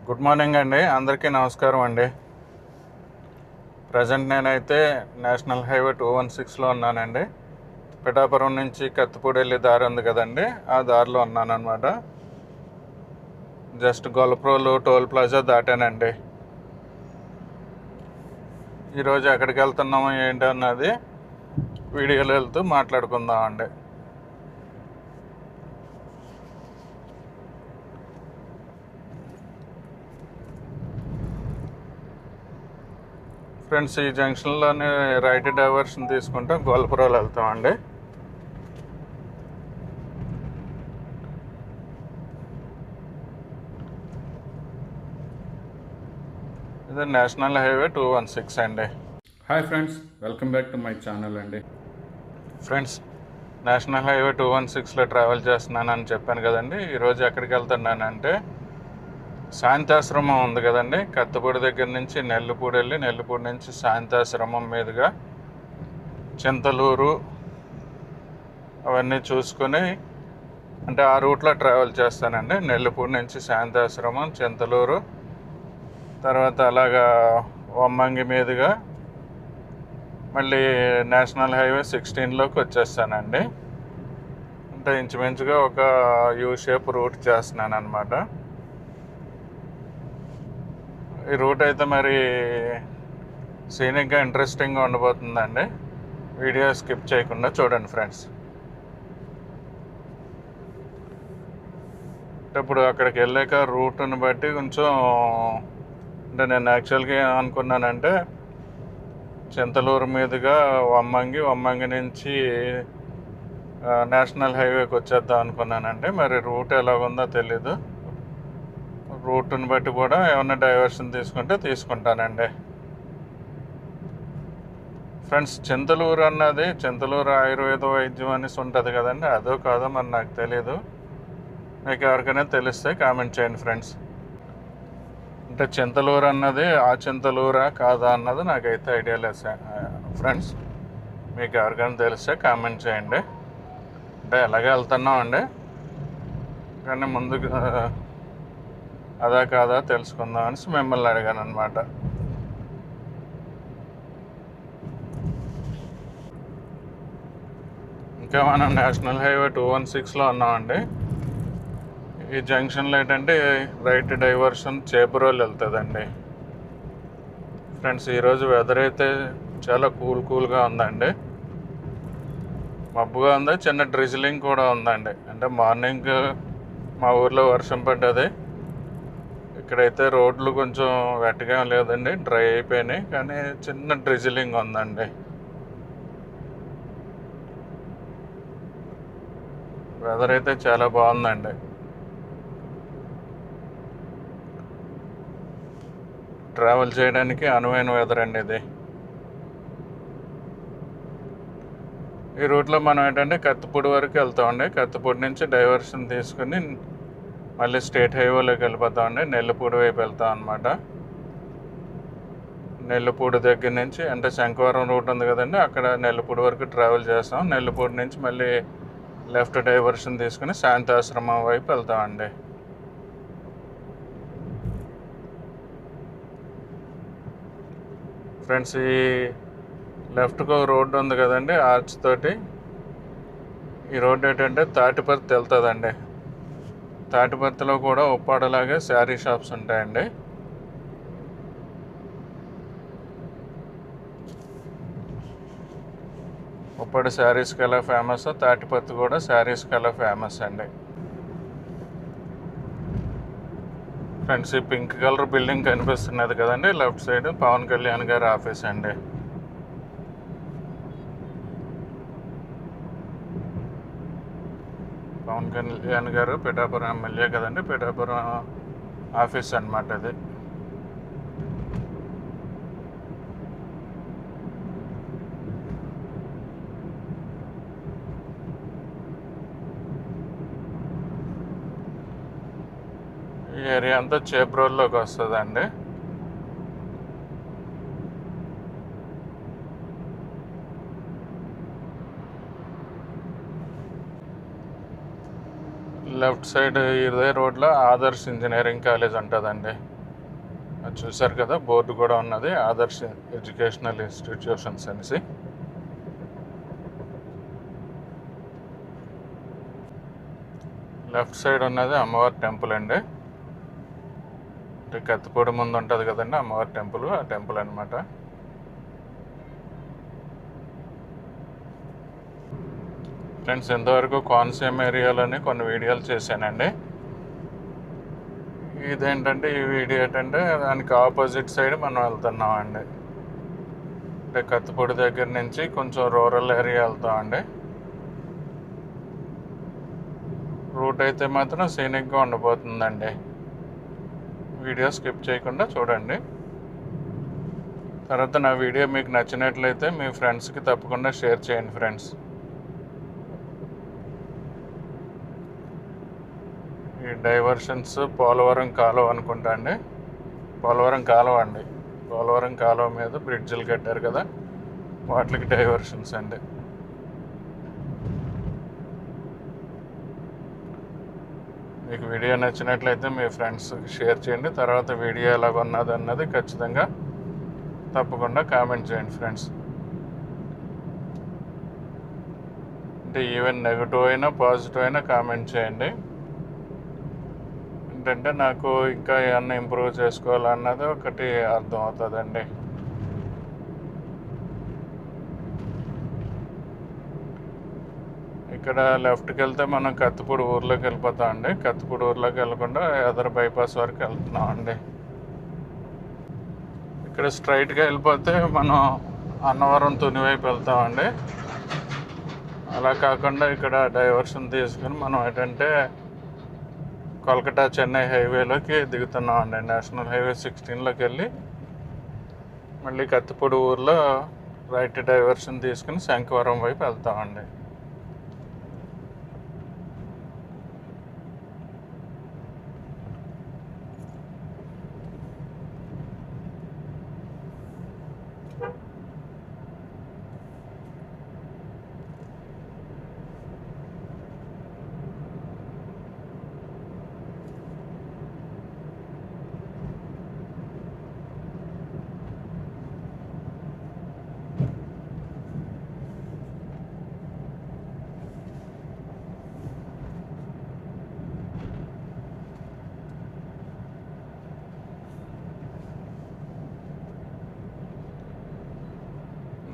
Good morning అండి, అందరికీ నమస్కారం అండి. ప్రజెంట్ నేనైతే నేషనల్ హైవే 216లో ఉన్నానండి. పిఠాపురం నుంచి కత్తిపూడి వెళ్ళే దారి ఉంది కదండి, ఆ దారిలో ఉన్నానమాట. జస్ట్ గొల్లప్రోలు టోల్ ప్లాజా దాటానండి. ఈరోజు ఎక్కడికి వెళ్తున్నామో ఏంటి అన్నది వీడియోలో వెళ్తూ మాట్లాడుకుందామండి. ఫ్రెండ్స్, ఈ జంక్షన్లోనే రైట్ డైవర్షన్ తీసుకుంటే గొల్లపురాలు వెళ్తామండి. ఇది నేషనల్ హైవే 216 అండి. Hi friends, welcome back to my channel అండి. ఫ్రెండ్స్, నేషనల్ హైవే 216లో ట్రావెల్ చేస్తున్నానని చెప్పాను కదండి. ఈరోజు ఎక్కడికి వెళ్తున్నానంటే, శాంతాశ్రమం ఉంది కదండి, కత్తిపూడి దగ్గర నుంచి నెల్లిపూడి వెళ్ళి నెల్లిపూడి నుంచి శాంతాశ్రమం మీదుగా చింతలూరు అవన్నీ చూసుకొని, అంటే ఆ రూట్లో ట్రావెల్ చేస్తానండి. నెల్లిపూడి నుంచి శాంతాశ్రమం, చింతలూరు, తర్వాత అలాగా వమ్మంగి మీదుగా మళ్ళీ నేషనల్ హైవే 16లోకి వచ్చేస్తానండి. అంటే ఇంచుమించుగా ఒక యూ షేప్ రూట్ చేస్తున్నాను అనమాట. ఈ రూట్ అయితే మరి సీనిక్గా ఇంట్రెస్టింగ్గా ఉండబోతుందండి. వీడియో స్కిప్ చేయకుండా చూడండి ఫ్రెండ్స్. ఇప్పుడు అక్కడికి వెళ్ళాక రూట్ని బట్టి కొంచెం, అంటే నేను యాక్చువల్గా ఏమనుకున్నానంటే చింతలూరు మీదుగా వమ్మంగి నుంచి నేషనల్ హైవేకి వచ్చేద్దాం అనుకున్నానండి. మరి రూట్ ఎలాగుందో తెలీదు. రూట్ని బట్టి కూడా ఏమన్నా డైవర్షన్ తీసుకుంటే తీసుకుంటానండి. ఫ్రెండ్స్, చింతలూరు అన్నది చింతలూరు ఆయుర్వేద వైద్యం అనేసి ఉంటుంది కదండి, అదో కాదో మరి నాకు తెలీదు. మీకు ఎవరికైనా తెలిస్తే కామెంట్ చేయండి ఫ్రెండ్స్. అంటే చింతలూరు అన్నది ఆ చింతలూరా కాదా అన్నది నాకైతే ఐడియా లేదు ఫ్రెండ్స్. మీకు ఎవరికైనా తెలిస్తే కామెంట్ చేయండి. అంటే ఎలాగే వెళ్తున్నామండి, కానీ ముందుకు అదా కాదా తెలుసుకుందాం అనేసి మిమ్మల్ని అడిగాను అనమాట. ఇంకా మనం నేషనల్ హైవే 216లో ఉన్నామండి. ఈ జంక్షన్లో ఏంటంటే రైట్ డైవర్షన్ చేపురోలు వెళ్తుందండి. ఫ్రెండ్స్, ఈరోజు వెదర్ అయితే చాలా కూల్గా ఉందండి. మబ్బుగా ఉంది, చిన్న డ్రిజిలింగ్ కూడా ఉందండి. అంటే మార్నింగ్ మా ఊర్లో వర్షం పడ్డది. ఇక్కడైతే రోడ్లు కొంచెం వెట్గా లేదండి, డ్రై అయిపోయినాయి, కానీ చిన్న డ్రిజిలింగ్ ఉందండి. వెదర్ అయితే చాలా బాగుందండి. ట్రావెల్ చేయడానికి అనువైన వెదర్ అండి ఇది. ఈ రూట్లో మనం ఏంటంటే కత్తిపూడి వరకు వెళ్తామండి. కత్తిపూడి నుంచి డైవర్షన్ తీసుకుని మళ్ళీ స్టేట్ హైవేలోకి వెళ్ళిపోతామండి. నెల్లిపూడి వైపు వెళ్తాం అనమాట. నెల్లిపూడి దగ్గర నుంచి, అంటే శంకవరం రూట్ ఉంది కదండి, అక్కడ నెల్లిపూడి వరకు ట్రావెల్ చేస్తాం. నెల్లిపూడి నుంచి మళ్ళీ లెఫ్ట్ డైవర్షన్ తీసుకుని శాంతాశ్రమం వైపు వెళ్తామండి. ఫ్రెండ్స్, ఈ లెఫ్ట్కి రోడ్డు ఉంది కదండి ఆర్చ్ తోటి, ఈ రోడ్డు ఏంటంటే తాటిపర్తి వెళ్తుందండి. తాటిపర్తిలో కూడా ఉప్పాడలాగే శారీ షాప్స్ ఉంటాయండి. ఉప్పాడ శారీస్కి ఎలా ఫేమస్, తాటిపర్తి కూడా శారీస్కి ఎలా ఫేమస్ అండి. ఫ్రెండ్స్, ఈ పింక్ కలర్ బిల్డింగ్ కనిపిస్తున్నది కదండి, లెఫ్ట్ సైడ్ పవన్ కళ్యాణ్ గారి ఆఫీస్ అండి. పవన్ కళ్యాణ్ గారు పిఠాపురం ఎమ్మెల్యే కదండి, పిఠాపురం ఆఫీస్ అన్నమాట అది. ఈ ఏరియా అంతా చేబ్రోల్లోకి వస్తుందండి. లెఫ్ట్ సైడ్ ఇదే రోడ్లో ఆదర్శ్ ఇంజనీరింగ్ కాలేజ్ ఉంటుందండి. అది చూసారు కదా, బోర్డు కూడా ఉన్నది, ఆదర్శ్ ఎడ్యుకేషనల్ ఇన్స్టిట్యూషన్స్ అనేసి. లెఫ్ట్ సైడ్ ఉన్నది అమ్మవారి టెంపుల్ అండి. అంటే కత్తిపూడి ముందు ఉంటుంది కదండి అమ్మవారి టెంపుల్, ఆ టెంపుల్ అనమాట. ఫ్రెండ్స్, ఇంతవరకు కోనసీమ ఏరియాలోనే కొన్ని వీడియోలు చేశానండి. ఇదేంటంటే ఈ వీడియో ఏంటంటే దానికి ఆపోజిట్ సైడ్ మనం వెళ్తున్నామండి. అంటే కత్తిపూడి దగ్గర నుంచి కొంచెం రూరల్ ఏరియా వెళ్తామండి. రూట్ అయితే మాత్రం సీనిక్గా ఉండబోతుందండి. వీడియో స్కిప్ చేయకుండా చూడండి. తర్వాత నా వీడియో మీకు నచ్చినట్లయితే మీ ఫ్రెండ్స్కి తప్పకుండా షేర్ చేయండి ఫ్రెండ్స్. ఈ డైవర్షన్స్ పోలవరం కాలువ అనుకుంటా అండి. పోలవరం కాలువ అండి. పోలవరం కాలువ మీద బ్రిడ్జిలు కట్టారు కదా, వాటికి డైవర్షన్స్ అండి. మీకు వీడియో నచ్చినట్లయితే మీ ఫ్రెండ్స్కి షేర్ చేయండి. తర్వాత వీడియో ఎలాగొన్నది అన్నది ఖచ్చితంగా తప్పకుండా కామెంట్ చేయండి ఫ్రెండ్స్. అంటే ఈవెన్ నెగిటివ్ అయినా పాజిటివ్ అయినా కామెంట్ చేయండి. ఏంటంటే నాకు ఇంకా ఏమన్నా ఇంప్రూవ్ చేసుకోవాలన్నది ఒకటి అర్థం అవుతుందండి. ఇక్కడ లెఫ్ట్కి వెళ్తే మనం కత్తిపూడి ఊర్లోకి వెళ్ళిపోతామండి. కత్తిపూడి ఊర్లోకి వెళ్ళకుండా ఎదర బైపాస్ వరకు వెళ్తున్నామండి. ఇక్కడ స్ట్రైట్గా వెళ్ళిపోతే మనం అన్నవరం తుని వైపు వెళ్తామండి. అలా కాకుండా ఇక్కడ డైవర్షన్ తీసుకుని మనం ఏంటంటే కోల్కతా చెన్నై హైవేలోకి దిగుతున్నామండి. నేషనల్ హైవే 16లోకి వెళ్ళి మళ్ళీ కత్తిపూడి ఊర్లో రైట్ డైవర్షన్ తీసుకుని శంఖవరం వైపు వెళ్తామండి.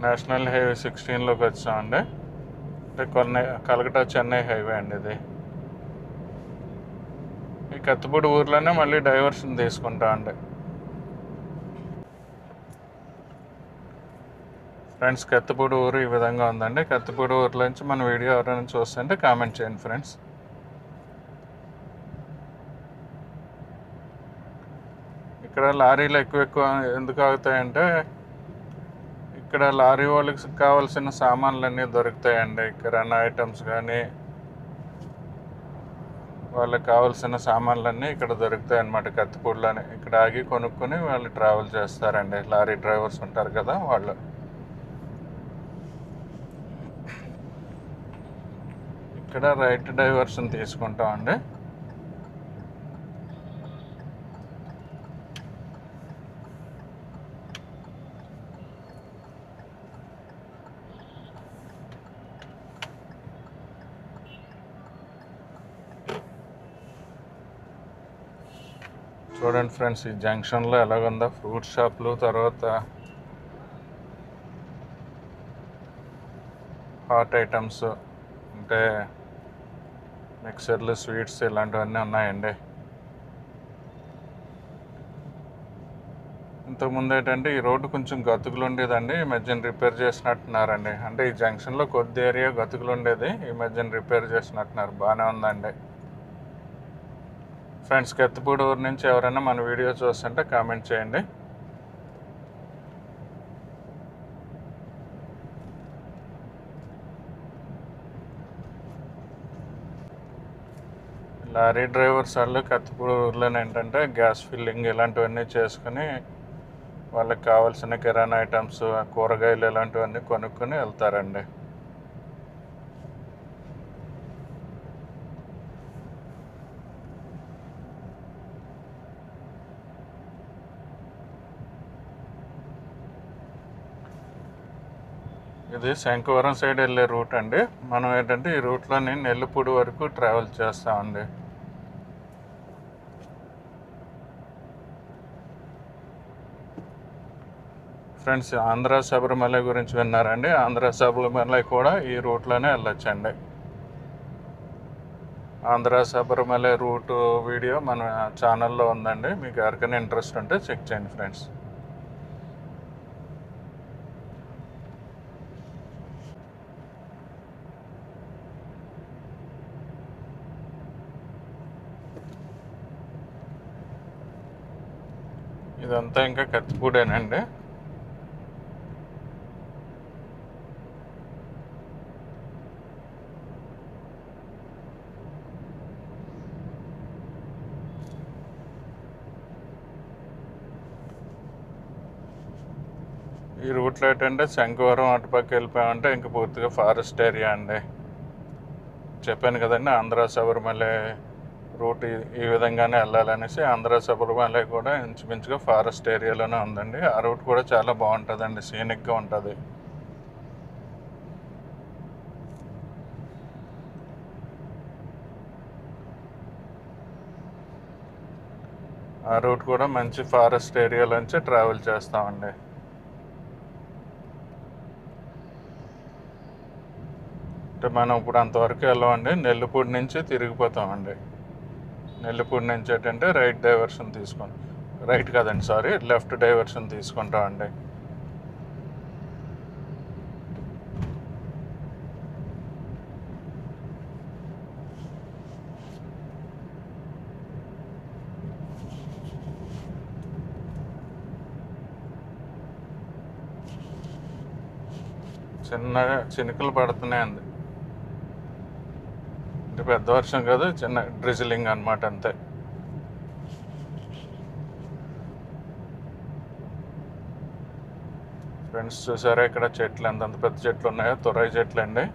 నేషనల్ హైవే 16లోకి వచ్చామండి. అంటే కలకటా చెన్నై హైవే అండి ఇది. ఈ కత్తిపూడి ఊర్లోనే మళ్ళీ డైవర్షన్ తీసుకుంటామండి. ఫ్రెండ్స్, కత్తిపూడి ఊరు ఈ విధంగా ఉందండి. కత్తిపూడి ఊర్లోంచి మన వీడియో ఎవరైనా చూస్తుంటే కామెంట్ చేయండి ఫ్రెండ్స్. ఇక్కడ లారీలు ఎక్కువ ఎందుకు ఆగుతాయంటే ఇక్కడ లారీ వాళ్ళకి కావాల్సిన సామాన్లన్నీ దొరుకుతాయండి. కిరాణా ఐటమ్స్ కానీ వాళ్ళకి కావాల్సిన సామాన్లన్నీ ఇక్కడ దొరుకుతాయి అన్నమాట కత్తిపూడిలోనే. ఇక్కడ ఆగి కొనుక్కొని వాళ్ళు ట్రావెల్ చేస్తారండి. లారీ డ్రైవర్స్ ఉంటారు కదా వాళ్ళు. ఇక్కడ రైట్ డైవర్షన్ తీసుకుంటామండి. చూడండి ఫ్రెండ్స్, ఈ జంక్షన్లో ఎలాగుందో ఫ్రూట్ షాప్లు, తర్వాత హాట్ ఐటమ్స్ అంటే మిక్సర్లు, స్వీట్స్ ఇలాంటివన్నీ ఉన్నాయండి. ఇంతకుముందు ఏంటంటే ఈ రోడ్డు కొంచెం గతుకులు ఉండేదండి. ఈ మధ్యన రిపేర్ చేసినట్టున్నారండి. అంటే ఈ జంక్షన్లో కొద్ది ఏరియా గతుకులు ఉండేది, ఈ మధ్యన రిపేర్ చేసినట్టున్నారు. బాగానే ఉందండి. ఫ్రెండ్స్, కత్తిపూడి ఊరు నుంచి ఎవరైనా మన వీడియో చూస్తుంటే కామెంట్ చేయండి. లారీ డ్రైవర్స్ వాళ్ళు కత్తిపూడి ఊర్లో ఏంటంటే గ్యాస్ ఫిల్లింగ్ ఇలాంటివన్నీ చేసుకుని వాళ్ళకి కావాల్సిన కిరాణా ఐటమ్స్, కూరగాయలు ఇలాంటివన్నీ కొనుక్కొని వెళ్తారండి. ఇది శంఖవరం సైడ్ వెళ్ళే రూట్ అండి. మనం ఏంటంటే ఈ రూట్లోని నెల్లిపూడి వరకు ట్రావెల్ చేస్తామండి. ఫ్రెండ్స్, ఆంధ్ర శబరిమల గురించి విన్నారండి. ఆంధ్ర శబరిమల కూడా ఈ రూట్లోనే వెళ్ళొచ్చండి. ఆంధ్ర శబరిమల రూట్ వీడియో మన ఛానల్లో ఉందండి. మీకు ఎవరికైనా ఇంట్రెస్ట్ ఉంటే చెక్ చేయండి ఫ్రెండ్స్. ఇదంతా ఇంకా కత్తిపూడేనండి. ఈ రూట్లో ఏంటంటే శంఖవరం అటుపక్క వెళ్ళిపోయామంటే ఇంక పూర్తిగా ఫారెస్ట్ ఏరియా అండి. చెప్పాను కదండి, ఆంధ్ర శబరిమల రూట్ ఈ విధంగానే వెళ్ళాలనేసి. ఆంధ్ర శబరిమల కూడా ఇంచుమించుగా ఫారెస్ట్ ఏరియాలోనే ఉందండి. ఆ రూట్ కూడా చాలా బాగుంటుందండి, సీనిక్గా ఉంటుంది. ఆ రూట్ కూడా మంచి ఫారెస్ట్ ఏరియాలోంచి ట్రావెల్ చేస్తామండి. అంటే మనం ఇప్పుడు అంతవరకు వెళ్ళామండి. నెల్లిపూడి నుంచి తిరిగిపోతామండి. నెల్లిపూడి నుంచి ఏంటంటే రైట్ డైవర్షన్ తీసుకొని, రైట్ కాదండి సారీ, లెఫ్ట్ డైవర్షన్ తీసుకుంటామండి. చిన్నగా చినుకులు పడుతున్నాయండి. అంటే పెద్ద వర్షం కాదు, చిన్న డ్రిజిలింగ్ అనమాట, అంతే. ఫ్రెండ్స్, చూసారా ఇక్కడ చెట్లు ఎంత పెద్ద చెట్లు ఉన్నాయో? తురాయి చెట్లు అండి.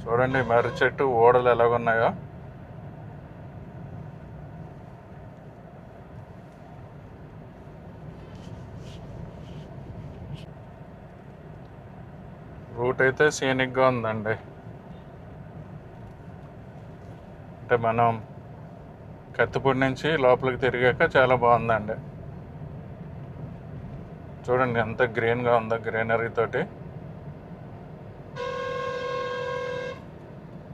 చూడండి మర్రి చెట్టు ఓడలు ఎలాగున్నాయో. రూట్ అయితే సీనిక్గా ఉందండి. అంటే మనం కత్తిపూడి నుంచి లోపలికి తిరిగాక చాలా బాగుందండి. చూడండి ఎంత గ్రీన్గా ఉందో, గ్రీనరీ తోటి.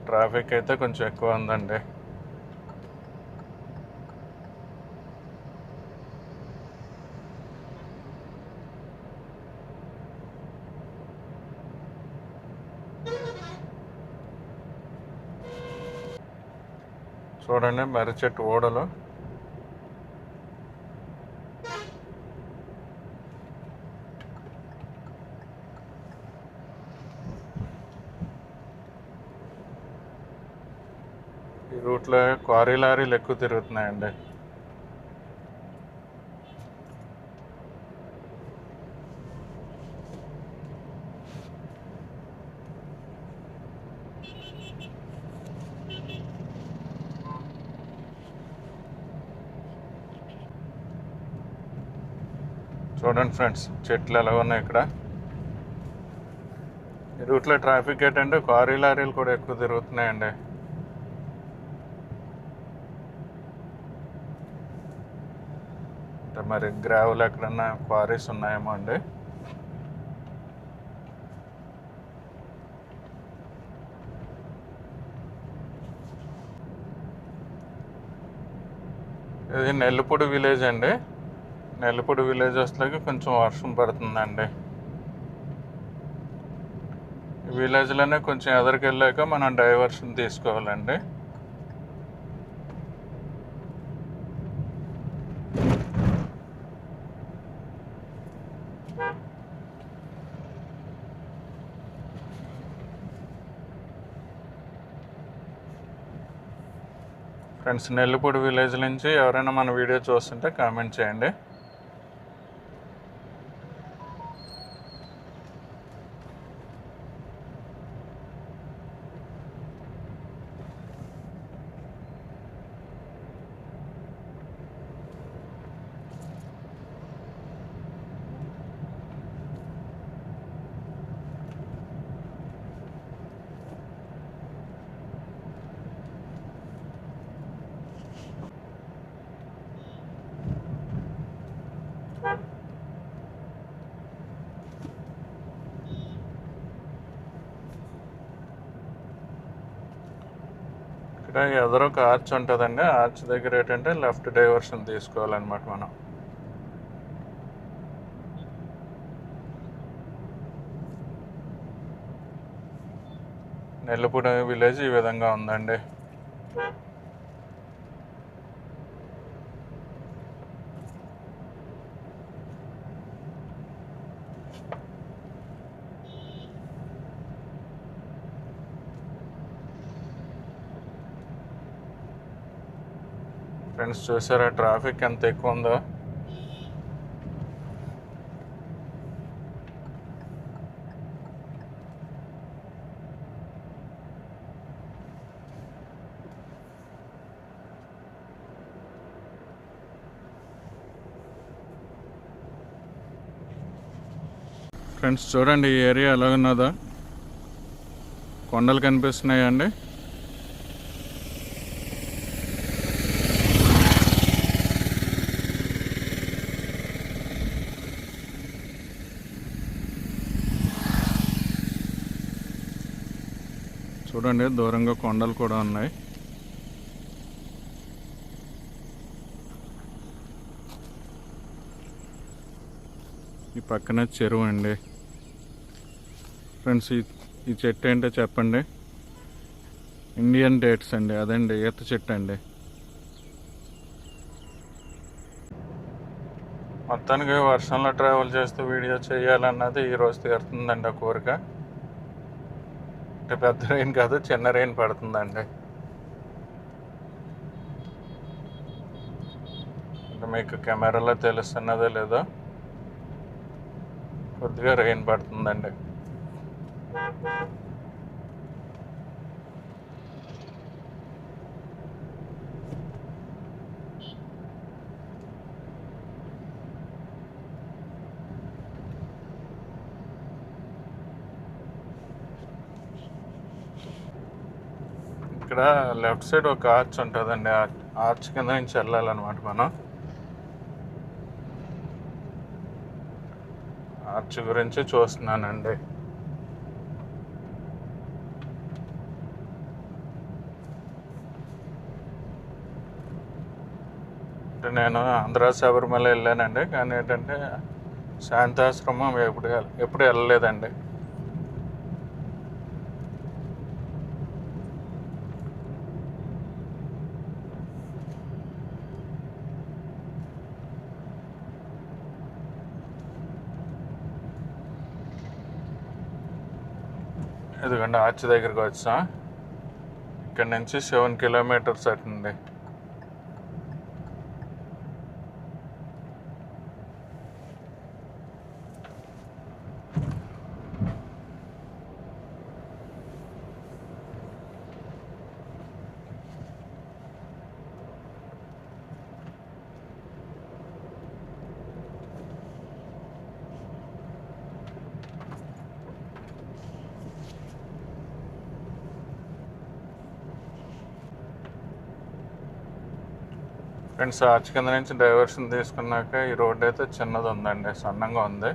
ట్రాఫిక్ అయితే కొంచెం ఎక్కువ ఉందండి. చూడండి మర్రి చెట్టు ఓడలు. ఈ రూట్లో క్వారీ లారీలు ఎక్కువ తిరుగుతున్నాయండి. చూడండి ఫ్రెండ్స్, చెట్లు ఎలా ఉన్నాయి ఇక్కడ. ఈ రూట్లో ట్రాఫిక్ ఏంటంటే క్వారీ లారీలు కూడా ఎక్కువ తిరుగుతున్నాయండి. అంటే మరి గ్రావెల్ ఎక్కడన్నా క్వారీస్ ఉన్నాయేమో అండి. ఇది నెల్లిపూడి విలేజ్ అండి. నెల్లిపూడి విలేజ్ వస్తాకి కొంచెం వర్షం పడుతుందండి. ఈ విలేజ్లోనే కొంచెం ఎదరికి వెళ్ళాక మనం డైవర్షన్ తీసుకోవాలండి. ఫ్రెండ్స్, నెల్లిపూడి విలేజ్ నుంచి ఎవరైనా మన వీడియో చూస్తుంటే కామెంట్ చేయండి. ఇక్కడ ఎదురొక ఆర్చ్ ఉంటుందండి. ఆర్చ్ దగ్గర ఏంటంటే లెఫ్ట్ డైవర్షన్ తీసుకోవాలన్నమాట మనం. నెల్లిపూడి విలేజ్ ఈ విధంగా ఉందండి. ఫ్రెండ్స్ చూసారా ట్రాఫిక్ ఎంత ఎక్కువ ఉందో. ఫ్రెండ్స్ చూడండి ఈ ఏరియా ఎలా ఉన్నదో. కొండలు కనిపిస్తున్నాయండి. చూడండి దూరంగా కొండలు కూడా ఉన్నాయి. ఈ పక్కన చెరువు అండి. ఫ్రెండ్స్ ఈ చెట్టు ఏంటో చెప్పండి. ఇండియన్ డేట్స్ అండి. అదండి ఈత చెట్టు అండి. మొత్తానికి వర్షంలో ట్రావెల్ చేస్తూ వీడియో చేయాలన్నది ఈరోజు తీరుతుందండి ఆ కోరిక. అంటే పెద్ద రెయిన్ కాదు, చిన్న రెయిన్ పడుతుందండి. అంటే మీకు కెమెరాలో తెలుస్తున్నదో లేదో, కొద్దిగా రెయిన్ పడుతుందండి. ఇక్కడ లెఫ్ట్ సైడ్ ఒక ఆర్చ్ ఉంటుందండి. ఆర్చ్ కింద నుంచి వెళ్ళాలన్నమాట మనం. ఆర్చ్ గురించి చూస్తున్నానండి. అంటే నేను ఆంధ్ర శబరిమల వెళ్ళానండి, కానీ ఏంటంటే శాంతాశ్రమం ఎప్పుడు వెళ్ళలేదండి. ఎందుకంటే ఆర్చ్ దగ్గరికి వచ్చాం. ఇక్కడ నుంచి 7 కిలోమీటర్స్ అటండి. ఫ్రెండ్స్ ఆర్చ్ కింద నుంచి డైవర్షన్ తీసుకున్నాక ఈ రోడ్ అయితే చిన్నది ఉందండి, సన్నంగా ఉంది.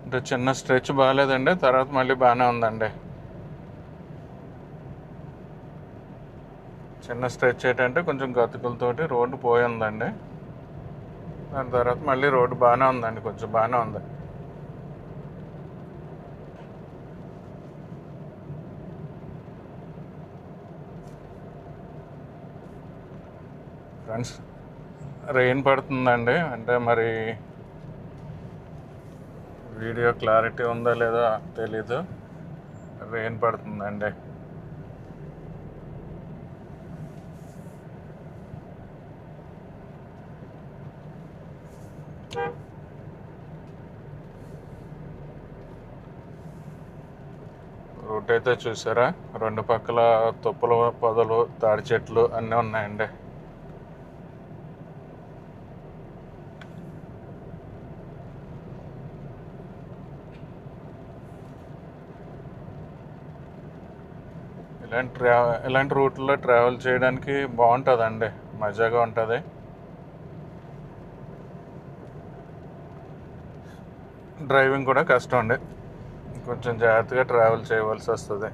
అంటే చిన్న స్ట్రెచ్ బాగాలేదండి, తర్వాత మళ్ళీ బాగానే ఉందండి. చిన్న స్ట్రెచ్ ఏంటంటే కొంచెం గతుకులతోటి రోడ్డు పోయి ఉందండి. దాని తర్వాత మళ్ళీ రోడ్డు బాగానే ఉందండి, కొంచెం బాగానే ఉంది. ఫ్రెండ్స్ రెయిన్ పడుతుందండి. అంటే మరి వీడియో క్లారిటీ ఉందో లేదో తెలీదు. రెయిన్ పడుతుందండి. రూట్ అయితే చూసారా, రెండు పక్కల తుప్పలు పొదలు తాడి చెట్లు అన్నీ ఉన్నాయండి. ఇలాంటి రూట్లో ట్రావెల్ చేయడానికి బాగుంటుందండి, మజాగా ఉంటుంది. డ్రైవింగ్ కూడా కష్టం అండి, కొంచెం జాగ్రత్తగా ట్రావెల్ చేయవలసి వస్తుంది.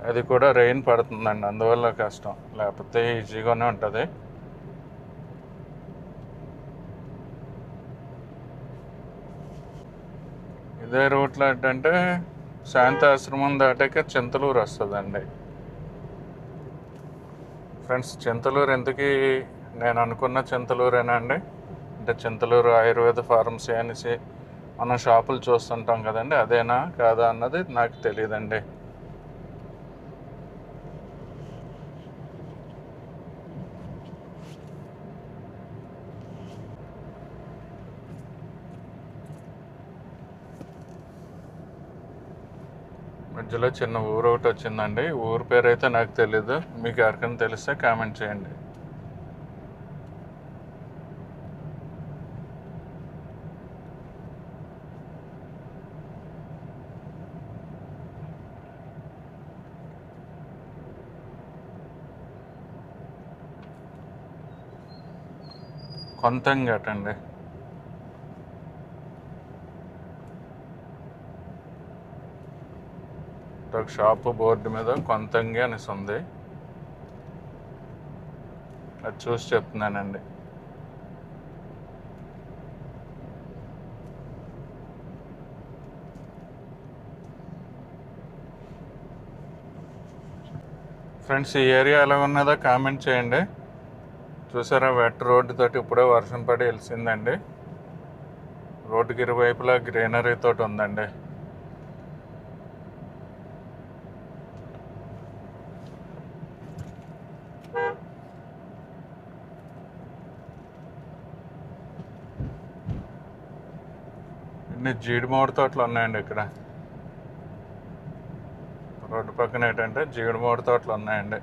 అది కూడా రెయిన్ పడుతుందండి, అందువల్ల కష్టం, లేకపోతే ఈజీగానే ఉంటుంది. ఇదే రూట్లో ఏంటంటే శాంతాశ్రమం దాటాక చింతలూరు వస్తుందండి. ఫ్రెండ్స్, చింతలూరు ఎందుకు నేను అనుకున్న చింతలూరేనా అండి అంటే చింతలూరు ఆయుర్వేద ఫార్మసీ అనేసి మనం షాపులు చూస్తుంటాం కదండి, అదేనా కాదా అన్నది నాకు తెలియదండి. మధ్యలో చిన్న ఊరు ఒకటి వచ్చిందండి, ఊరు పేరు అయితే నాకు తెలీదు, మీకు ఎవరికైనా తెలిస్తే కామెంట్ చేయండి. కొంతంగట్ అండి. ఒక షాపు బోర్డు మీద కొంతంగి అనేసి ఉంది, అది చూసి చెప్తున్నానండి. ఫ్రెండ్స్, ఈ ఏరియా ఎలా ఉన్నదో కామెంట్ చేయండి. చూసారా, వెట్ రోడ్డు తోటి ఇప్పుడే వర్షం పడి వెలిసిందండి. రోడ్డుకి ఇరువైపులా గ్రీనరీ తోటి ఉందండి. ఇన్ని జీడి మామిడి తోటలు ఉన్నాయండి ఇక్కడ. రోడ్డు పక్కన ఏంటంటే జీడి మామిడి తోటలు ఉన్నాయండి.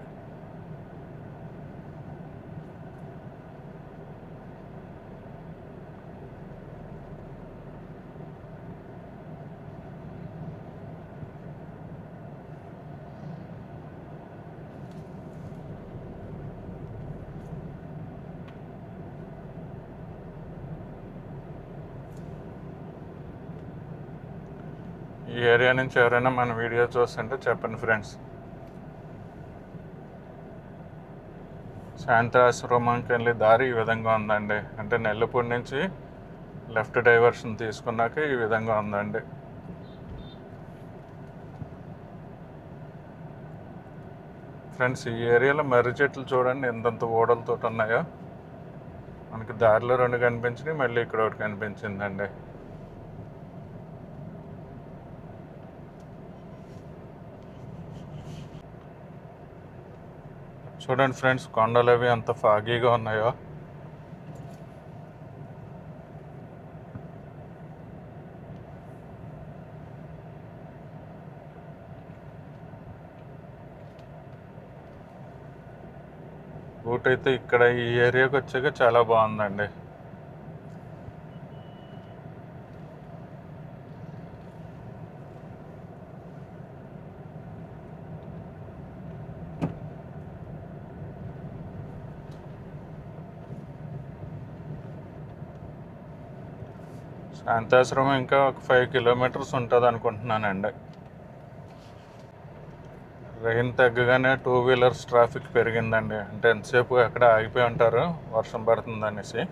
ఈ ఏరియా నుంచి ఎవరైనా మన వీడియో చూస్తుంటే చెప్పండి ఫ్రెండ్స్. శాంతాశ్రమంకి వెళ్ళే దారి ఈ విధంగా ఉందండి, అంటే నెల్లిపూడి నుంచి లెఫ్ట్ డైవర్షన్ తీసుకున్నాక ఈ విధంగా ఉందండి. ఫ్రెండ్స్, ఈ ఏరియాలో మర్రి చెట్లు చూడండి ఎంతంత ఓడలతో ఉన్నాయో. మనకి దారిలో రెండు కనిపించినాయి, మళ్ళీ ఇక్కడ ఒకటి కనిపించిందండి. చూడండి ఫ్రెండ్స్, కొండలు అవి ఎంత ఫాగీగా ఉన్నాయో. రూట్ అయితే ఇక్కడ ఈ ఏరియాకి వచ్చాక చాలా బాగుందండి. శాంతాశ్రమం ఇంకా ఒక 5 కిలోమీటర్స్ ఉంటుంది అనుకుంటున్నానండి. రెయిన్ తగ్గగానే 2 వీలర్స్ ట్రాఫిక్ పెరిగిందండి, అంటే ఎంతసేపు అక్కడ ఆగిపోయి ఉంటారు వర్షం పడుతుంది అనేసి.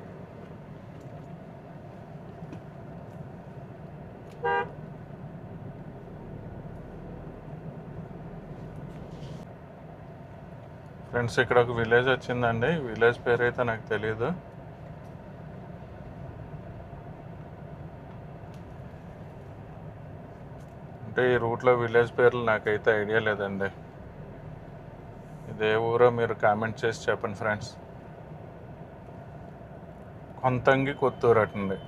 ఫ్రెండ్స్, ఇక్కడ ఒక విలేజ్ వచ్చిందండి, విలేజ్ పేరు అయితే నాకు తెలియదు. అంటే ఈ రూట్లో విలేజ్ పేర్లు నాకైతే ఐడియా లేదండి. ఇదే ఊరో మీరు కామెంట్ చేసి చెప్పండి ఫ్రెండ్స్. కొంతంగి కొత్తూరు అటండి.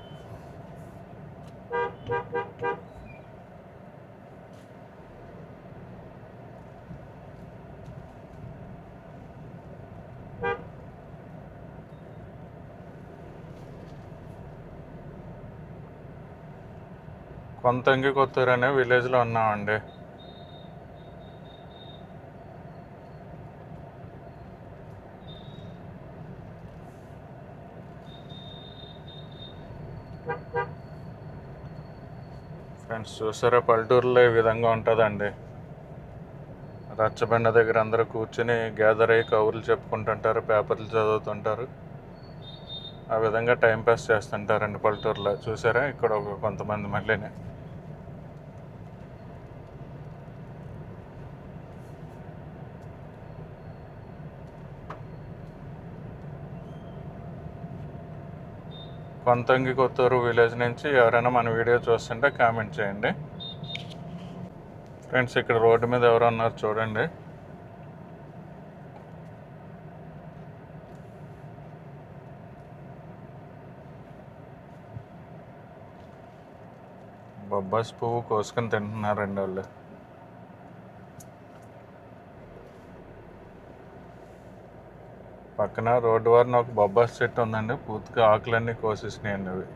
కొంతంగి కొత్తూరు అనే విలేజ్లో ఉన్నామండి. ఫ్రెండ్స్ చూసారా, పల్లెటూరులో ఈ విధంగా ఉంటుందండి. రచ్చబండ దగ్గర అందరూ కూర్చుని గ్యాదర్ అయ్యి కబుర్లు చెప్పుకుంటుంటారు, పేపర్లు చదువుతుంటారు. ఆ విధంగా టైంపాస్ చేస్తుంటారండి పల్లెటూరులో. చూసారా ఇక్కడ కొంతమంది మళ్ళీనే. కొంతంగి కొత్తూరు విలేజ్ నుంచి ఎవరైనా మన వీడియో చూస్తుంటే కామెంట్ చేయండి ఫ్రెండ్స్. ఇక్కడ రోడ్డు మీద ఎవరు ఉన్నారు చూడండి. బొబ్బాస్ పువ్వు కోసుకొని తింటున్నారండి వాళ్ళు. పక్కన రోడ్డు వారిన ఒక బొబ్బాస్ చెట్టు ఉందండి, పూర్తిగా ఆకులన్నీ కోసేసినాయండి అవి.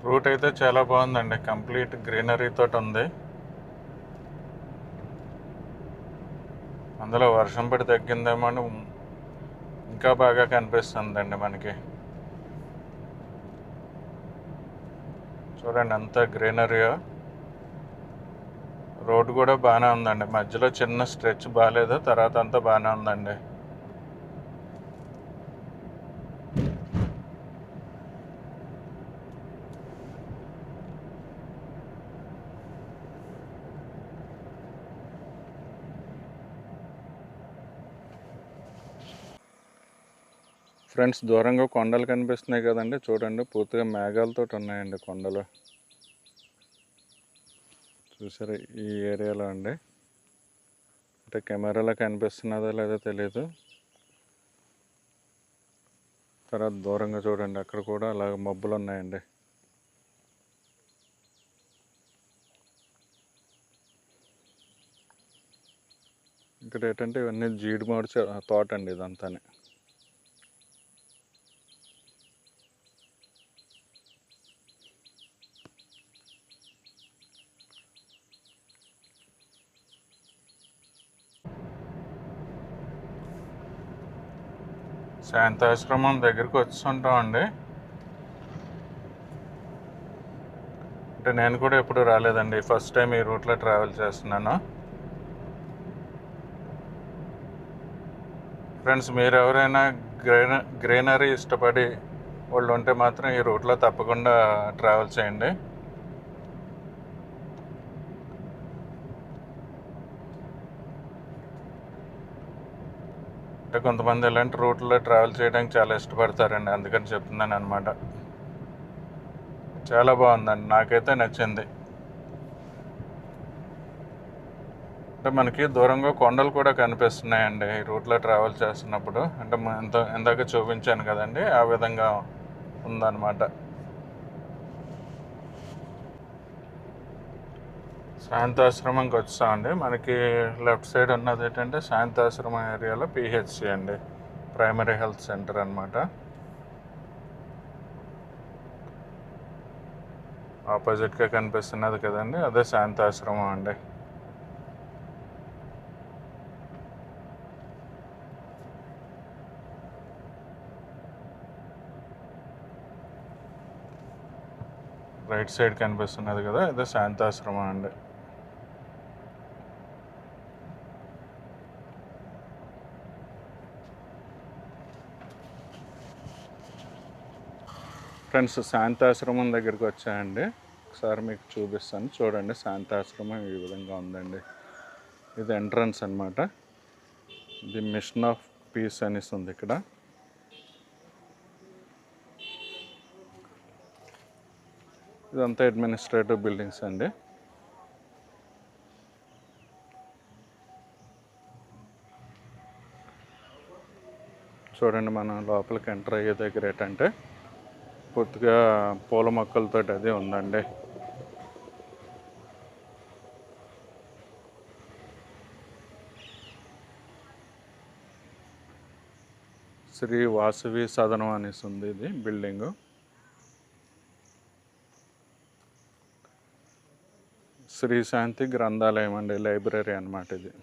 రూట్ అయితే చాలా బాగుందండి, కంప్లీట్ గ్రీనరీ తోటి ఉంది. అందులో వర్షం పడి తగ్గిందేమో అని ఇంకా బాగా కనిపిస్తుందండి మనకి. చూడండి అంతా గ్రీనరీయో. రోడ్డు కూడా బాగానే ఉందండి, మధ్యలో చిన్న స్ట్రెచ్ బాగాలేదు, తర్వాత అంతా బాగానే ఉందండి. ఫ్రెండ్స్ దూరంగా కొండలు కనిపిస్తున్నాయి కదండి, చూడండి పూర్తిగా మేఘాలతో ఉన్నాయండి కొండలు. చూసారా ఈ ఏరియాలో అండి, అంటే కెమెరాలో కనిపిస్తున్నదో లేదో తెలియదు. తర్వాత దూరంగా చూడండి అక్కడ కూడా అలాగ మబ్బులు ఉన్నాయండి. ఇక్కడ ఏంటంటే ఇవన్నీ జీడి మామిడి తోట అండి ఇదంతా. శాంతాశ్రమం దగ్గరికి వచ్చుంటామండి. అంటే నేను కూడా ఎప్పుడు రాలేదండి, ఫస్ట్ టైం ఈ రూట్లో ట్రావెల్ చేస్తున్నాను. ఫ్రెండ్స్ మీరు ఎవరైనా గ్రీనరీ ఇష్టపడి వాళ్ళు ఉంటే మాత్రం ఈ రూట్లో తప్పకుండా ట్రావెల్ చేయండి. అంటే కొంతమంది ఇలాంటి రూట్లో ట్రావెల్ చేయడానికి చాలా ఇష్టపడతారండి, అందుకని చెప్తున్నాను అనమాట. చాలా బాగుందండి, నాకైతే నచ్చింది. అంటే మనకి దూరంగా కొండలు కూడా కనిపిస్తున్నాయండి ఈ రూట్లో ట్రావెల్ చేస్తున్నప్పుడు. అంటే ఇందాక చూపించాను కదండి, ఆ విధంగా ఉందన్నమాట. శాంతాశ్రమంకి వచ్చామండి. మనకి లెఫ్ట్ సైడ్ ఉన్నది ఏంటంటే శాంతాశ్రమం ఏరియాలో పిహెచ్సి అండి, ప్రైమరీ హెల్త్ సెంటర్ అనమాట. ఆపోజిట్గా కనిపిస్తున్నది కదండి, అదే శాంతాశ్రమం అండి. రైట్ సైడ్ కనిపిస్తున్నది కదా, అదే శాంతాశ్రమం అండి. ఫ్రెండ్స్ శాంతాశ్రమం దగ్గరికి వచ్చాయండి, ఒకసారి మీకు చూపిస్తాను చూడండి. శాంతాశ్రమం ఈ విధంగా ఉందండి, ఇది ఎంట్రన్స్ అనమాట. ది మిషన్ ఆఫ్ పీస్ అనేసి ఉంది ఇక్కడ. ఇదంతా అడ్మినిస్ట్రేటివ్ బిల్డింగ్స్ అండి. చూడండి, మనం లోపలికి ఎంటర్ అయ్యే దగ్గర ఏంటంటే పూర్తిగా పూల మొక్కలతో అదే ఉందండి. శ్రీ వాసవి సదనం అనేసి ఉంది ఇది బిల్డింగు. శ్రీ శాంతి గ్రంథాలయం అండి, లైబ్రరీ అన్నమాట ఇది.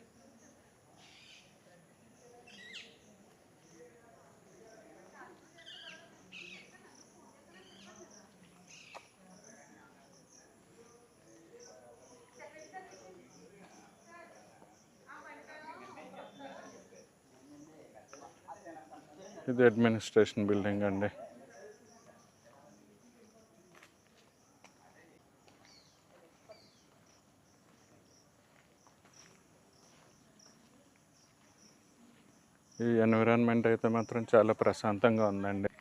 ఇది అడ్మినిస్ట్రేషన్ బిల్డింగ్ అండి. ఈ ఎన్విరాన్మెంట్ అయితే మాత్రం చాలా ప్రశాంతంగా ఉందండి.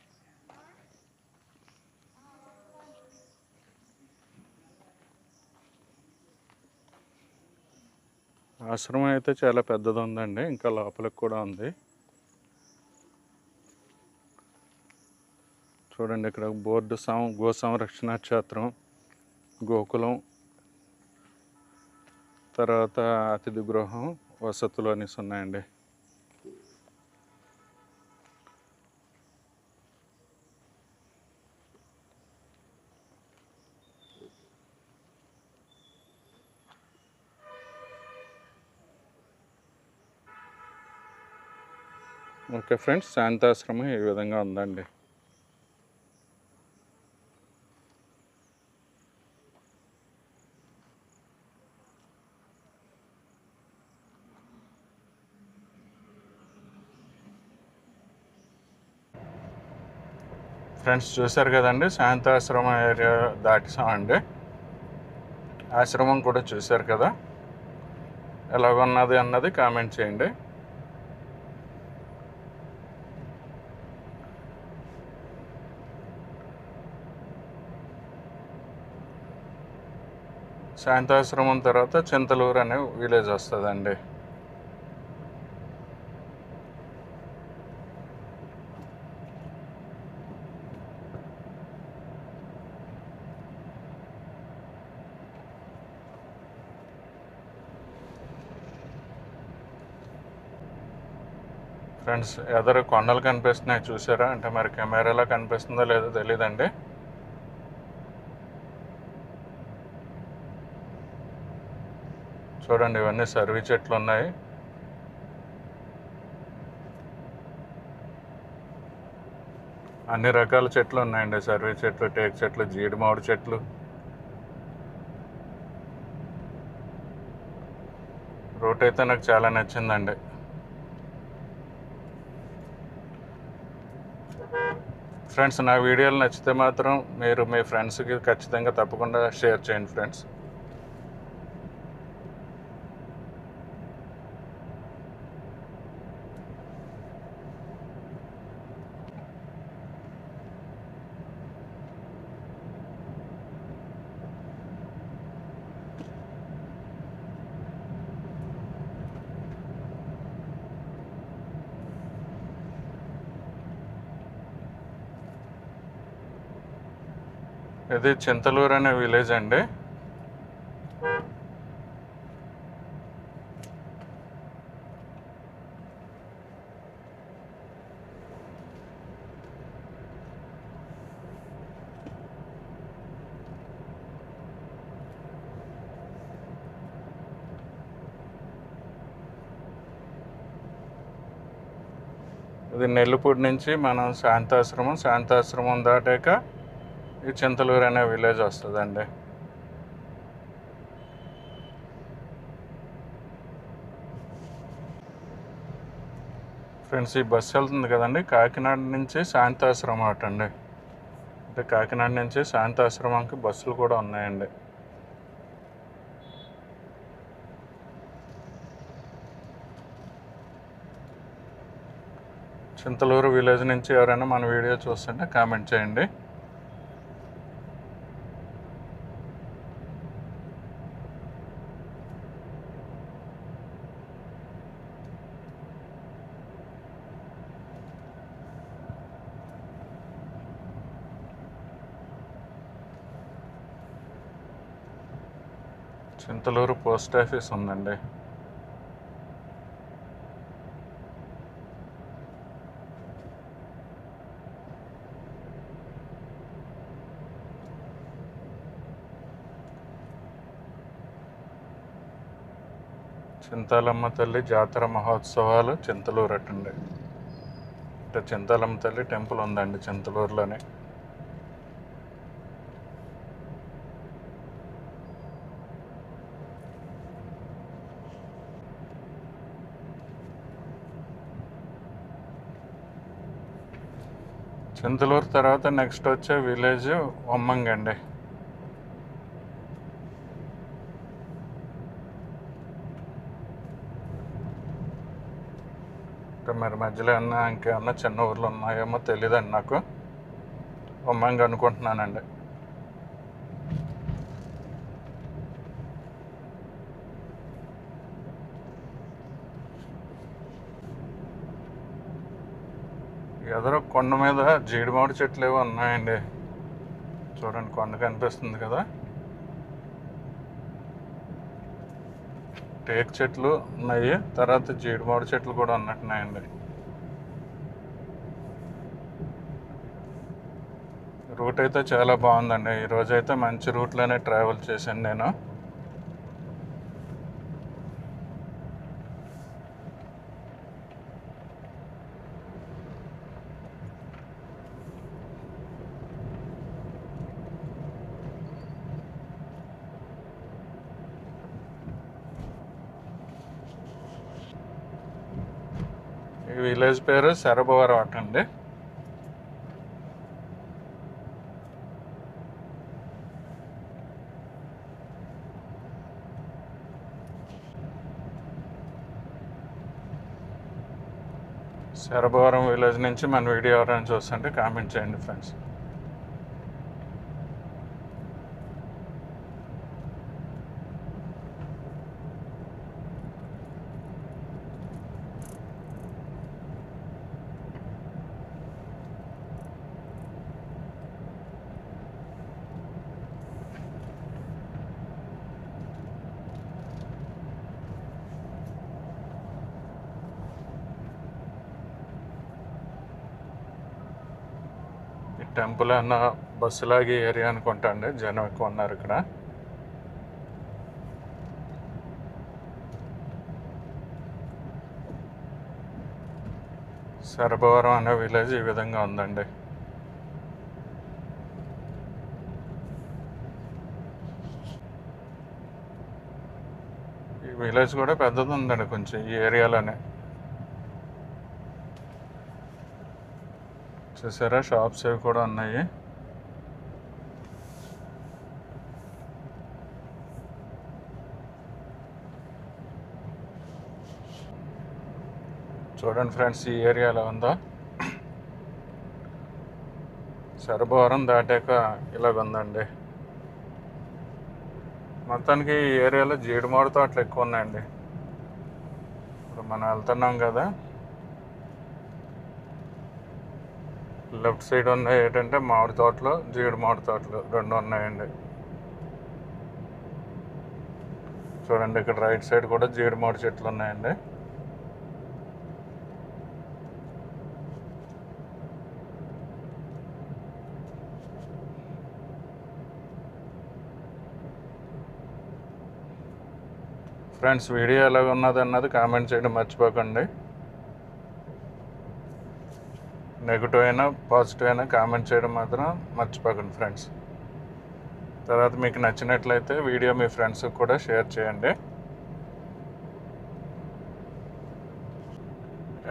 ఆశ్రమం అయితే చాలా పెద్దది ఉందండి, ఇంకా లోపలికి కూడా ఉంది. చూడండి, ఇక్కడ బోర్డు గో సంరక్షణ క్షేత్రం, గోకులం, తర్వాత అతిథి గృహం, వసతులు అనేసి ఉన్నాయండి. ఓకే ఫ్రెండ్స్, శాంతాశ్రమం ఈ విధంగా ఉందండి. ఫ్రెండ్స్ చూశారు కదండి, శాంతాశ్రమం ఏరియా దాటిసామండి. ఆశ్రమం కూడా చూశారు కదా, ఎలాగున్నది అన్నది కామెంట్ చేయండి. శాంతాశ్రమం తర్వాత చింతలూరు అనే విలేజ్ వస్తుందండి. ఫ్రెండ్స్, ఎదరు కొండలు కనిపిస్తున్నాయి చూసారా? అంటే మరి కెమెరాలో కనిపిస్తుందో లేదో తెలియదండి. చూడండి, ఇవన్నీ సర్వీ చెట్లు ఉన్నాయి. అన్ని రకాల చెట్లు ఉన్నాయండి, సర్వీ చెట్లు, టేక్ చెట్లు, జీడి మామిడి చెట్లు. రూట్ అయితే నాకు చాలా నచ్చిందండి. ఫ్రెండ్స్, నా వీడియోలు నచ్చితే మాత్రం మీరు మీ ఫ్రెండ్స్కి ఖచ్చితంగా తప్పకుండా షేర్ చేయండి ఫ్రెండ్స్. ఇది చింతలూరు అనే విలేజ్ అండి. ఇది నెల్లిపూడి నుంచి మనం శాంతాశ్రమం దాటాక ఈ చింతలూరు అనే విలేజ్ వస్తుందండి. ఫ్రెండ్స్, ఈ బస్సు వెళ్తుంది కదండి, కాకినాడ నుంచి శాంతాశ్రమం అటండి. అంటే కాకినాడ నుంచి శాంతాశ్రమంకి బస్సులు కూడా ఉన్నాయండి. చింతలూరు విలేజ్ నుంచి ఎవరైనా మన వీడియో చూస్తుంటే కామెంట్ చేయండి. చింతలూరు పోస్ట్ ఆఫీస్ ఉందండి. చింతాలమ్మ తల్లి జాతర మహోత్సవాలు చింతలూరు అటండి. అంటే చింతాలమ్మ తల్లి టెంపుల్ ఉందండి చింతలూరులోనే. చింతలూరు తర్వాత నెక్స్ట్ వచ్చే విలేజ్ వమ్మంగి అండి. మరి మధ్యలో ఏమన్నా ఇంకేమన్నా చిన్న ఊర్లు ఉన్నాయేమో తెలియదండి నాకు. వమ్మంగి అనుకుంటున్నానండి. ఎదురు కొండ మీద జీడిమామిడి చెట్లు ఏవో ఉన్నాయండి. చూడండి, కొండ కనిపిస్తుంది కదా. టేక్ చెట్లు ఉన్నాయి, తర్వాత జీడిమామిడి చెట్లు కూడా ఉన్నట్టున్నాయండి. రూట్ అయితే చాలా బాగుందండి. ఈరోజైతే మంచి రూట్లోనే ట్రావెల్ చేశాను నేను. ఈ విలేజ్ పేరు శరభవరం అటండి. శరభవరం విలేజ్ నుంచి మన వీడియో ఎవరైనా చూస్తుంటే కామెంట్ చేయండి ఫ్రెండ్స్. టెంపుల్ అన్న బస్సులాగే ఏరియా అనుకుంటా అండి. జనం ఎక్కువ ఉన్నారు ఇక్కడ. శరభవరం అనే విలేజ్ ఈ విధంగా ఉందండి. ఈ విలేజ్ కూడా పెద్దది ఉందండి కొంచెం ఈ ఏరియాలోనే. చూసారా, షాప్స్ అవి కూడా ఉన్నాయి. చూడండి ఫ్రెండ్స్, ఈ ఏరియా ఎలా ఉందో. శరభవరం దాటాక ఇలాగ ఉందండి. మొత్తానికి ఈ ఏరియాలో జీడిమామిడి తోటలు ఎక్కువ ఉన్నాయండి. ఇప్పుడు మనం వెళ్తున్నాం కదా, లెఫ్ట్ సైడ్ ఉన్నాయి ఏంటంటే మామిడి తోటలు, జీడిమామిడి తోటలు రెండు ఉన్నాయండి. చూడండి, ఇక్కడ రైట్ సైడ్ కూడా జీడిమామిడి చెట్లు ఉన్నాయండి. ఫ్రెండ్స్, వీడియో ఎలాగ ఉన్నది అన్నది కామెంట్ చేయడం మర్చిపోకండి. నెగిటివ్ అయినా పాజిటివ్ అయినా కామెంట్ చేయడం మాత్రం మర్చిపోకండి ఫ్రెండ్స్. తర్వాత మీకు నచ్చినట్లయితే వీడియో మీ ఫ్రెండ్స్కి కూడా షేర్ చేయండి.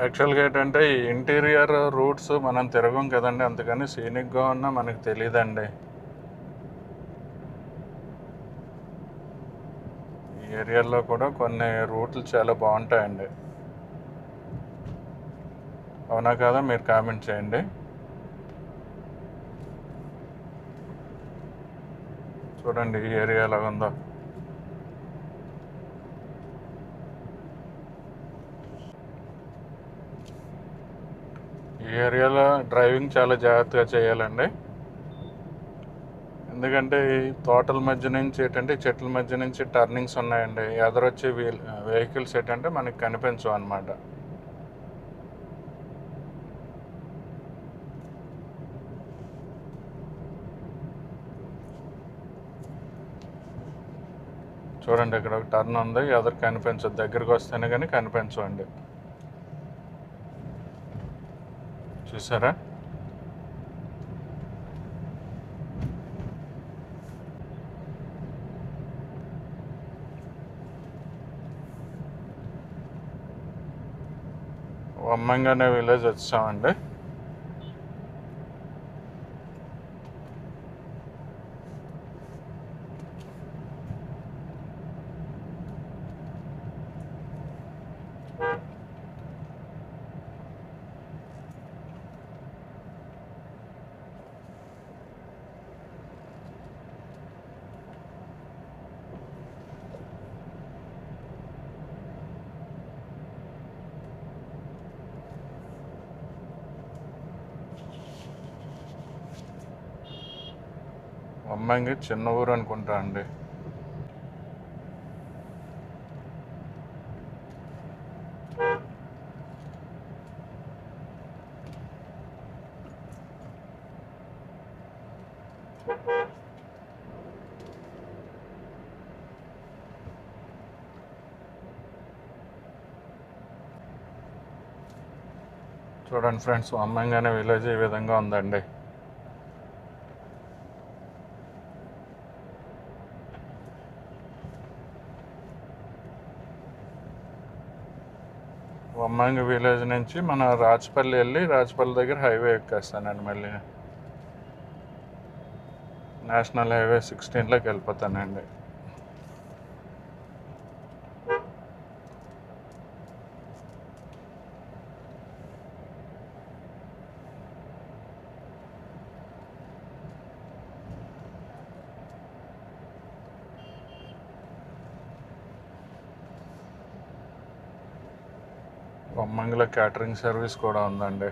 యాక్చువల్గా ఏంటంటే ఈ ఇంటీరియర్ రూట్స్ మనం తిరగం కదండి, అందుకని సీనిక్గా ఉన్నా మనకు తెలియదండి. ఈ ఏరియాలో కూడా కొన్ని రూట్లు చాలా బాగుంటాయండి. అవునా కాదా మీరు కామెంట్ చేయండి. చూడండి ఈ ఏరియా ఎలా ఉందో. ఈ ఏరియాలో డ్రైవింగ్ చాలా జాగ్రత్తగా చేయాలండి. ఎందుకంటే ఈ తోటల మధ్య నుంచి ఏంటంటే చెట్ల మధ్య నుంచి టర్నింగ్స్ ఉన్నాయండి. ఎదరొచ్చే వెహికల్స్ ఏంటంటే మనకి కనిపించవు అన్నమాట. చూడండి ఇక్కడ ఒక టర్న్ ఉంది, ఎదురు కనిపించదు. దగ్గరికి వస్తేనే కానీ కనిపించవండి. చూసారా? వమ్మంగానే విలేజ్ వచ్చామండి. వమ్మంగి చిన్న ఊరు అనుకుంటా అండి. చూడండి ఫ్రెండ్స్, వమ్మంగానే విలేజ్ ఈ విధంగా ఉందండి. వమ్మంగి విలేజ్ నుంచి మన రాజపల్లి వెళ్ళి రాజపల్లి దగ్గర హైవే ఎక్కేస్తానండి. మళ్ళీ నేషనల్ హైవే 16లోకి వెళ్ళిపోతానండి. వమ్మంగిలో క్యాటరింగ్ సర్వీస్ కూడా ఉందండి.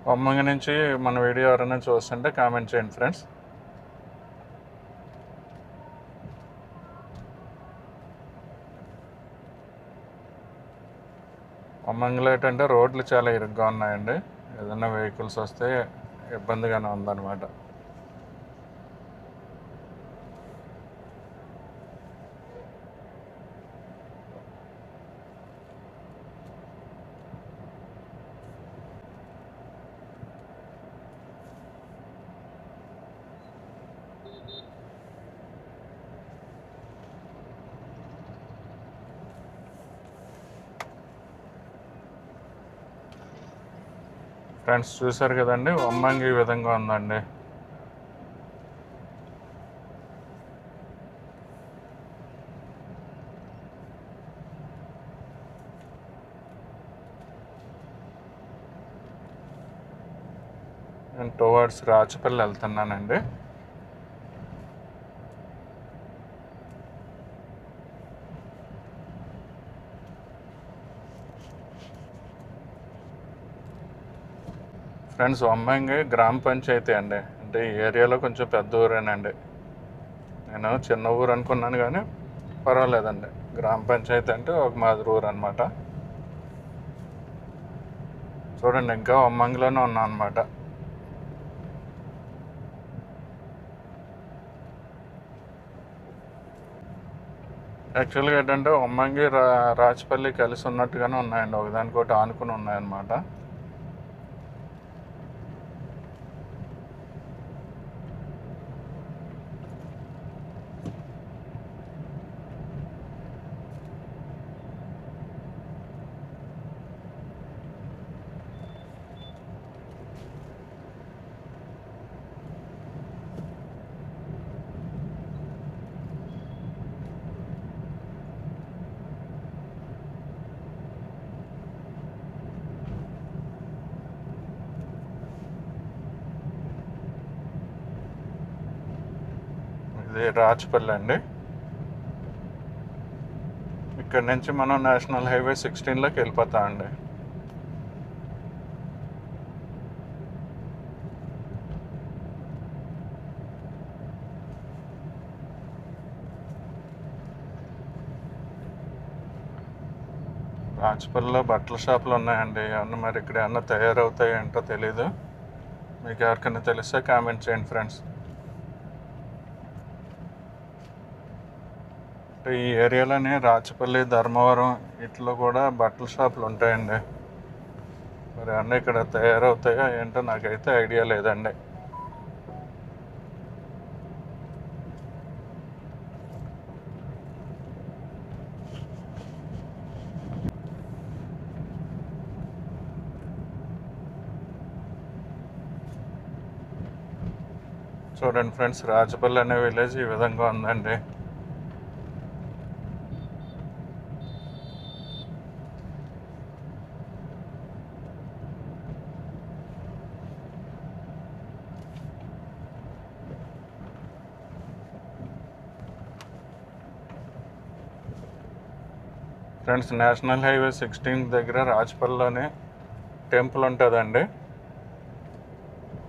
వమ్మంగి నుంచి మన వీడియో ఎవరైనా చూస్తుంటే కామెంట్ చేయండి ఫ్రెండ్స్. వమ్మంగిలో ఏంటంటే రోడ్లు చాలా ఇరుగ్గా ఉన్నాయండి. ఏదైనా వెహికల్స్ వస్తే ఇబ్బందిగానే ఉందన్నమాట. ఫ్రెండ్స్ చూసారు కదండి, వమ్మంగి ఈ విధంగా ఉందండి. నేను టువర్డ్స్ రాచపల్లి వెళ్తున్నానండి. ఫ్రెండ్స్ వమ్మంగి గ్రామ పంచాయతీ అండి. అంటే ఈ ఏరియాలో కొంచెం పెద్ద ఊరేనండి. నేను చిన్న ఊరు అనుకున్నాను కానీ పర్వాలేదండి. గ్రామ పంచాయతీ అంటే ఒక మాదిరి ఊరు అనమాట. చూడండి ఇంకా వమ్మంగిలోనే ఉన్నాం అనమాట. యాక్చువల్గా ఏంటంటే వమ్మంగి రాచపల్లి కలిసి ఉన్నట్టుగానే ఉన్నాయండి. ఒకదానికొకటి ఆనుకుని ఉన్నాయన్నమాట. ఇది రాచపల్లి అండి. ఇక్కడ నుంచి మనం నేషనల్ హైవే 16లోకి వెళ్ళిపోతామండి. రాచపల్లిలో బట్టల షాపులు ఉన్నాయండి. ఏమన్నా మరి ఇక్కడ ఏమన్నా తయారవుతాయి ఏంటో తెలీదు. మీకు ఎవరికైనా తెలిస్తే కామెంట్ చేయండి ఫ్రెండ్స్. ఈ ఏరియాలోనే రాచపల్లి, ధర్మవరం ఇట్లో కూడా బట్టల షాపులు ఉంటాయండి. మరి అన్నీ ఇక్కడ తయారవుతాయో ఏంటో నాకైతే ఐడియా లేదండి. చూడండి ఫ్రెండ్స్, రాచపల్లి అనే విలేజ్ ఈ విధంగా ఉందండి. ఫ్రెండ్స్, నేషనల్ హైవే 16 దగ్గర రాచపల్లిలోనే టెంపుల్ ఉంటుందండి.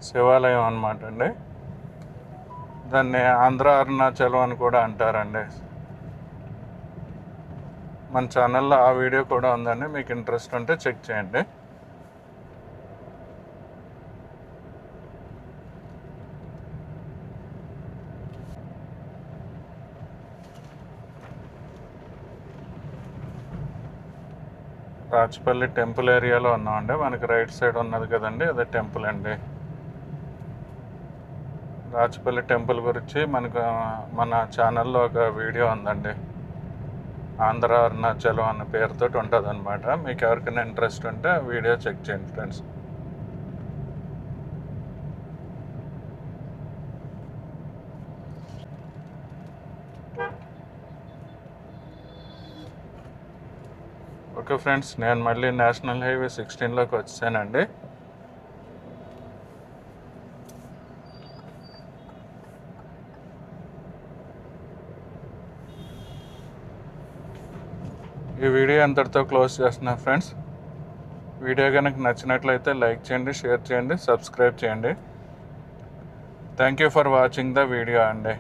శివాలయం అన్నమాట అండి. దాన్ని ఆంధ్ర అరుణాచలం అని కూడా అంటారండి. మన ఛానల్లో ఆ వీడియో కూడా ఉందండి. మీకు ఇంట్రెస్ట్ ఉంటే చెక్ చేయండి. రాచపల్లి టెంపుల్ ఏరియాలో ఉన్నామండి. మనకి రైట్ సైడ్ ఉన్నది కదండి, అదే టెంపుల్ అండి. రాచపల్లి టెంపుల్ గురించి మనకు మన ఛానల్లో ఒక వీడియో ఉందండి. ఆంధ్ర అరుణాచలం అన్న పేరుతో ఉంటుంది అనమాట. మీకు ఎవరికైనా ఇంట్రెస్ట్ ఉంటే ఆ వీడియో చెక్ చేయండి ఫ్రెండ్స్. ఓకే ఫ్రెండ్స్, నేను మళ్ళీ నేషనల్ హైవే 16లోకి వచ్చానండి. ఈ వీడియో అంతటితో క్లోజ్ చేస్తున్నా ఫ్రెండ్స్. వీడియో కనుక నచ్చినట్లయితే లైక్ చేయండి, షేర్ చేయండి, సబ్స్క్రైబ్ చేయండి. Thank you for watching the video అండి.